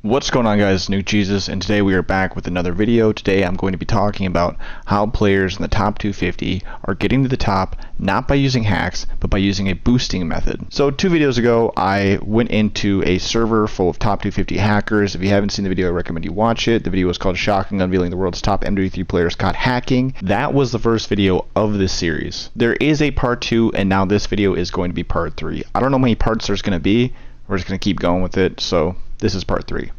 What's going on, guys? Nuke Jesus, and today we are back with another video. Today I'm going to be talking about how players in the top 250 are getting to the top not by using hacks but by using a boosting method. So 2 videos ago I went into a server full of top 250 hackers. If you haven't seen the video, I recommend you watch it. The video was called Shocking, Unveiling the World's Top MW3 Players Caught Hacking. That was the first video of this series. There is a part 2, and now this video is going to be part 3. I don't know how many parts there's going to be. We're just going to keep going with it, so this is part 3.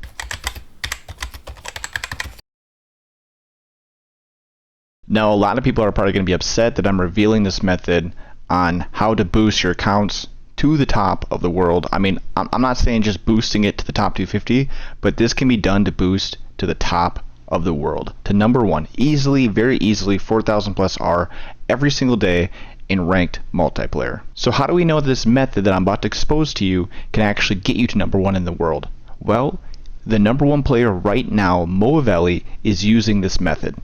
Now, a lot of people are probably going to be upset that I'm revealing this method on how to boost your accounts to the top of the world. I mean, I'm not saying just boosting it to the top 250, but this can be done to boost to the top of the world, to number 1, easily, very easily, 4,000 plus R every single day in ranked multiplayer. So how do we know this method that I'm about to expose to you can actually get you to number 1 in the world? Well, the number 1 player right now, MW3, is using this method.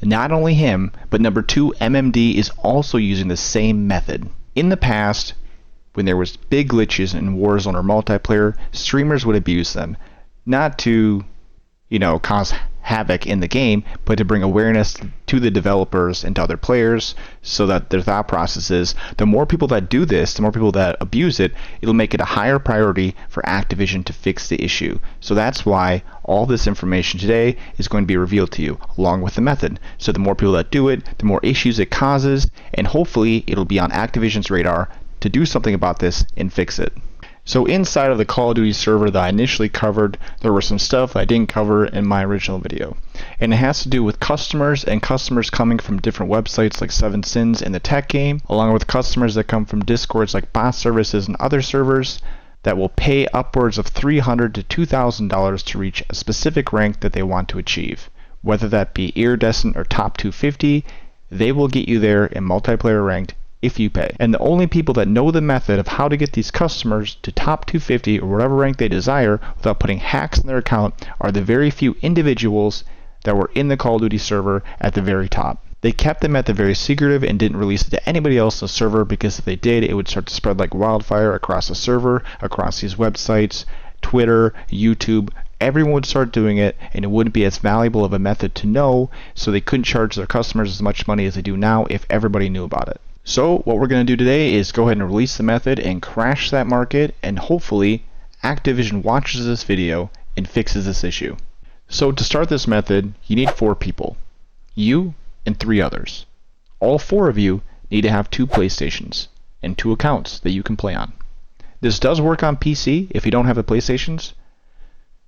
Not only him, but number 2, MMD, is also using the same method. In the past, when there was big glitches in Warzone or multiplayer, streamers would abuse them. Not to, cause havoc in the game, but to bring awareness to the developers and to other players, so that their thought process is, the more people that do this, the more people that abuse it, it'll make it a higher priority for Activision to fix the issue. So that's why all this information today is going to be revealed to you, along with the method. So the more people that do it, the more issues it causes, and hopefully it'll be on Activision's radar to do something about this and fix it. So inside of the Call of Duty server that I initially covered, there was some stuff I didn't cover in my original video. And it has to do with customers, and customers coming from different websites like 7 Sins in the tech game, along with customers that come from Discords like Bot Services and other servers that will pay upwards of $300 to $2,000 to reach a specific rank that they want to achieve. Whether that be iridescent or top 250, they will get you there in multiplayer ranked if you pay. And the only people that know the method of how to get these customers to top 250 or whatever rank they desire without putting hacks in their account are the very few individuals that were in the Call of Duty server at the very top. They kept the method very secretive and didn't release it to anybody else in the server, because if they did, it would start to spread like wildfire across the server, across these websites, Twitter, YouTube. Everyone would start doing it, and it wouldn't be as valuable of a method to know, so they couldn't charge their customers as much money as they do now if everybody knew about it. So what we're going to do today is go ahead and release the method and crash that market, and hopefully Activision watches this video and fixes this issue. So to start this method, you need 4 people. You and 3 others. All 4 of you need to have 2 PlayStations and 2 accounts that you can play on. This does work on PC if you don't have the PlayStations,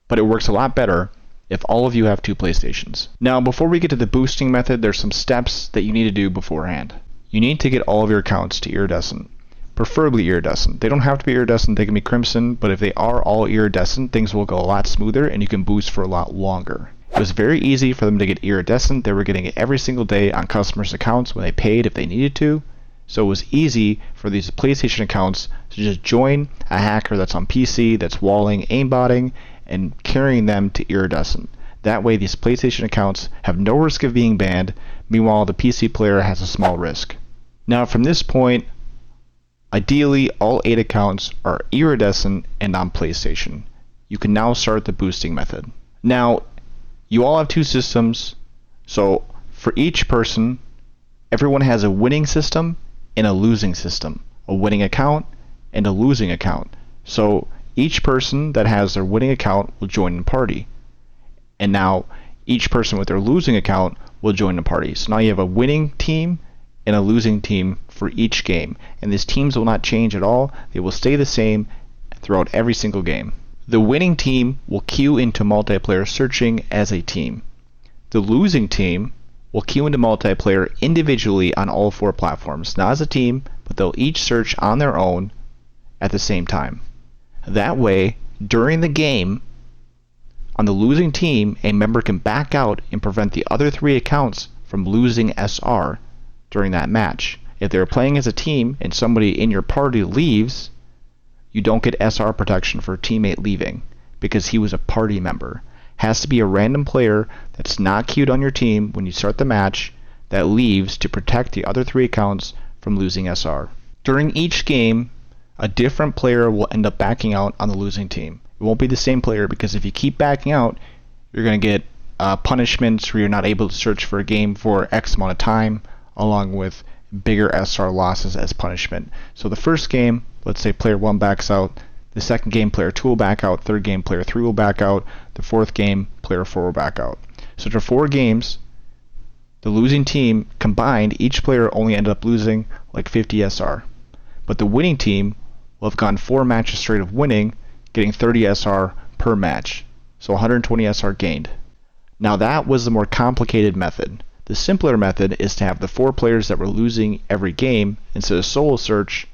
but it works a lot better if all of you have 2 PlayStations. Now, before we get to the boosting method, there's some steps that you need to do beforehand. You need to get all of your accounts to iridescent, preferably iridescent. They don't have to be iridescent, they can be crimson, but if they are all iridescent, things will go a lot smoother and you can boost for a lot longer. It was very easy for them to get iridescent. They were getting it every single day on customers' accounts when they paid if they needed to. So it was easy for these PlayStation accounts to just join a hacker that's on PC, that's walling, aimbotting, and carrying them to iridescent. That way these PlayStation accounts have no risk of being banned, meanwhile the PC player has a small risk. Now from this point, ideally all 8 accounts are iridescent and on PlayStation. You can now start the boosting method. Now, you all have 2 systems, so for each person, everyone has a winning system and a losing system. A winning account and a losing account. So each person that has their winning account will join the party. And now each person with their losing account will join the party. So now you have a winning team and a losing team for each game. And these teams will not change at all. They will stay the same throughout every single game. The winning team will queue into multiplayer searching as a team. The losing team will queue into multiplayer individually on all 4 platforms. Not as a team, but they'll each search on their own at the same time. That way, during the game, on the losing team, a member can back out and prevent the other 3 accounts from losing SR during that match. If they're playing as a team and somebody in your party leaves, you don't get SR protection for a teammate leaving because he was a party member. Has to be a random player that's not queued on your team when you start the match that leaves to protect the other 3 accounts from losing SR. During each game, a different player will end up backing out on the losing team. It won't be the same player, because if you keep backing out, you're going to get punishments where you're not able to search for a game for X amount of time, along with bigger SR losses as punishment. So the first game, let's say player 1 backs out. The second game, player 2 will back out. Third game, player 3 will back out. The fourth game, player 4 will back out. So after 4 games, the losing team combined, each player only ended up losing like 50 SR. But the winning team will have gone 4 matches straight of winning, getting 30 SR per match. So 120 SR gained. Now that was the more complicated method. The simpler method is to have the 4 players that were losing every game, instead of solo search,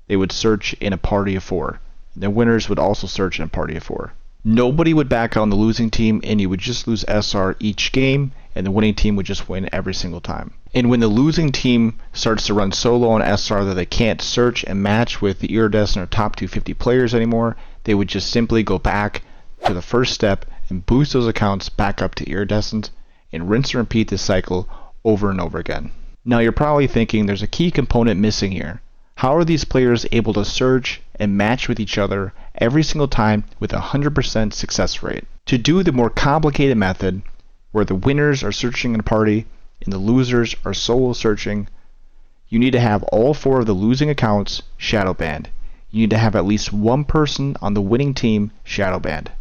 they would search in a party of 4. The winners would also search in a party of 4. Nobody would back out on the losing team, and you would just lose SR each game, and the winning team would just win every single time. And when the losing team starts to run solo on SR that they can't search and match with the iridescent or top 250 players anymore, they would just simply go back to the first step and boost those accounts back up to iridescent, and rinse and repeat this cycle over and over again. Now you're probably thinking there's a key component missing here. How are these players able to search and match with each other every single time with a 100% success rate? To do the more complicated method, where the winners are searching in a party and the losers are solo searching, you need to have all 4 of the losing accounts shadow banned. You need to have at least 1 person on the winning team shadow banned.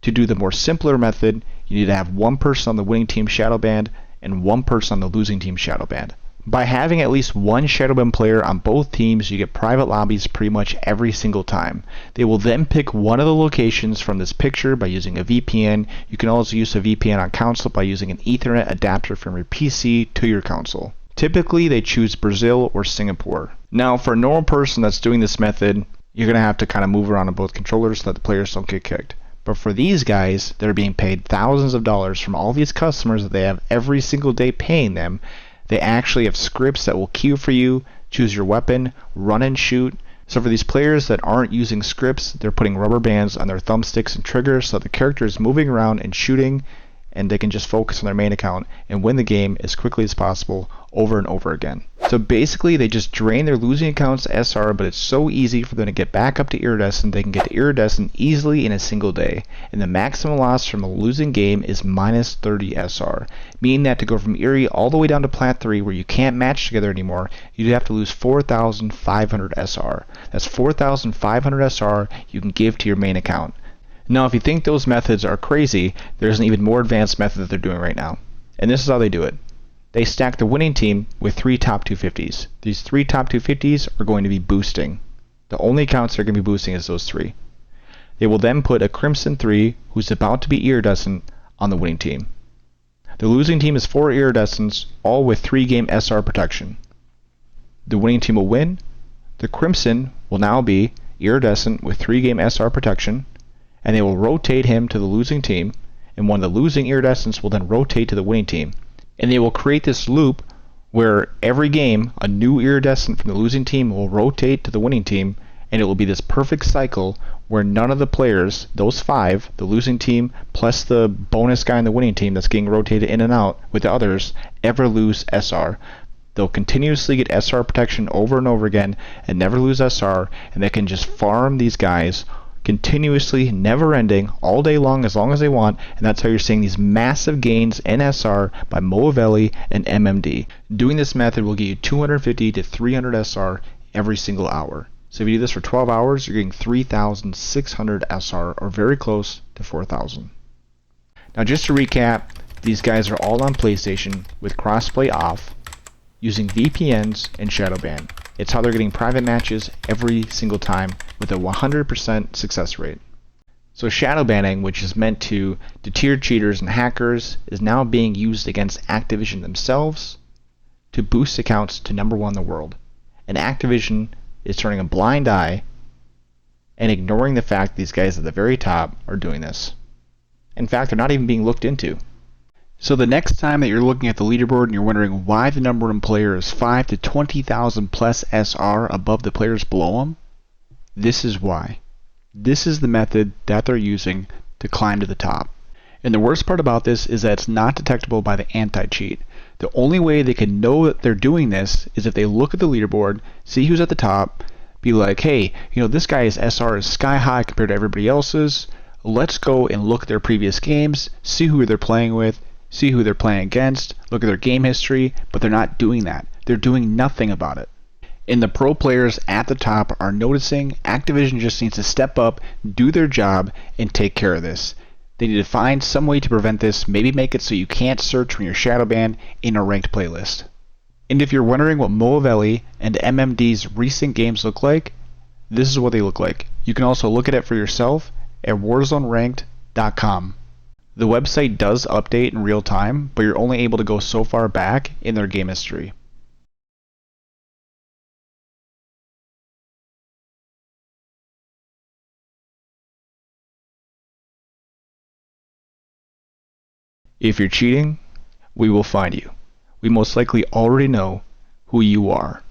To do the more simpler method, you need to have 1 person on the winning team shadow banned and 1 person on the losing team shadow banned. By having at least 1 shadow ban player on both teams, you get private lobbies pretty much every single time. They will then pick one of the locations from this picture by using a VPN. You can also use a VPN on console by using an Ethernet adapter from your PC to your console. Typically, they choose Brazil or Singapore. Now, for a normal person that's doing this method, you're going to have to kind of move around on both controllers so that the players don't get kicked. But for these guys that are being paid thousands of dollars from all these customers that they have every single day paying them, they actually have scripts that will queue for you, choose your weapon, run and shoot. So for these players that aren't using scripts, they're putting rubber bands on their thumbsticks and triggers so the character is moving around and shooting, and they can just focus on their main account and win the game as quickly as possible over and over again. So basically they just drain their losing accounts SR, but it's so easy for them to get back up to iridescent. They can get to iridescent easily in a single day, and the maximum loss from a losing game is minus 30 SR, meaning that to go from Eerie all the way down to Plat 3 where you can't match together anymore, you'd have to lose 4,500 SR. That's 4,500 SR you can give to your main account. Now if you think those methods are crazy, there's an even more advanced method that they're doing right now, and this is how they do it. They stack the winning team with 3 top 250s. These 3 top 250s are going to be boosting. The only accounts they're going to be boosting is those 3. They will then put a Crimson 3 who's about to be iridescent on the winning team. The losing team is 4 iridescents, all with 3 game SR protection. The winning team will win. The Crimson will now be iridescent with 3 game SR protection, and they will rotate him to the losing team, and one of the losing iridescents will then rotate to the winning team. And they will create this loop where every game a new iridescent from the losing team will rotate to the winning team, and it will be this perfect cycle where none of the players, those 5, the losing team plus the bonus guy in the winning team that's getting rotated in and out with the others, ever lose SR. They'll continuously get SR protection over and over again and never lose SR, and they can just farm these guys continuously, never ending, all day long as they want, and that's how you're seeing these massive gains in SR by Moavelli and MMD. Doing this method will get you 250 to 300 SR every single hour. So if you do this for 12 hours, you're getting 3,600 SR, or very close to 4,000. Now just to recap, these guys are all on PlayStation with crossplay off, using VPNs and Shadowban. It's how they're getting private matches every single time with a 100% success rate. So shadow banning, which is meant to deter cheaters and hackers, is now being used against Activision themselves to boost accounts to #1 in the world. And Activision is turning a blind eye and ignoring the fact these guys at the very top are doing this. In fact, they're not even being looked into. So the next time that you're looking at the leaderboard and you're wondering why the #1 player is 5 to 20,000 plus SR above the players below him, this is why. This is the method that they're using to climb to the top. And the worst part about this is that it's not detectable by the anti-cheat. The only way they can know that they're doing this is if they look at the leaderboard, see who's at the top, be like, hey, this guy's SR is sky high compared to everybody else's. Let's go and look at their previous games, see who they're playing with, see who they're playing against, look at their game history, but they're not doing that. They're doing nothing about it. And the pro players at the top are noticing Activision just needs to step up, do their job, and take care of this. They need to find some way to prevent this, maybe make it so you can't search when you're shadow banned in a ranked playlist. And if you're wondering what Moavelli and MMD's recent games look like, this is what they look like. You can also look at it for yourself at warzoneranked.com. The website does update in real time, but you're only able to go so far back in their game history. If you're cheating, we will find you. We most likely already know who you are.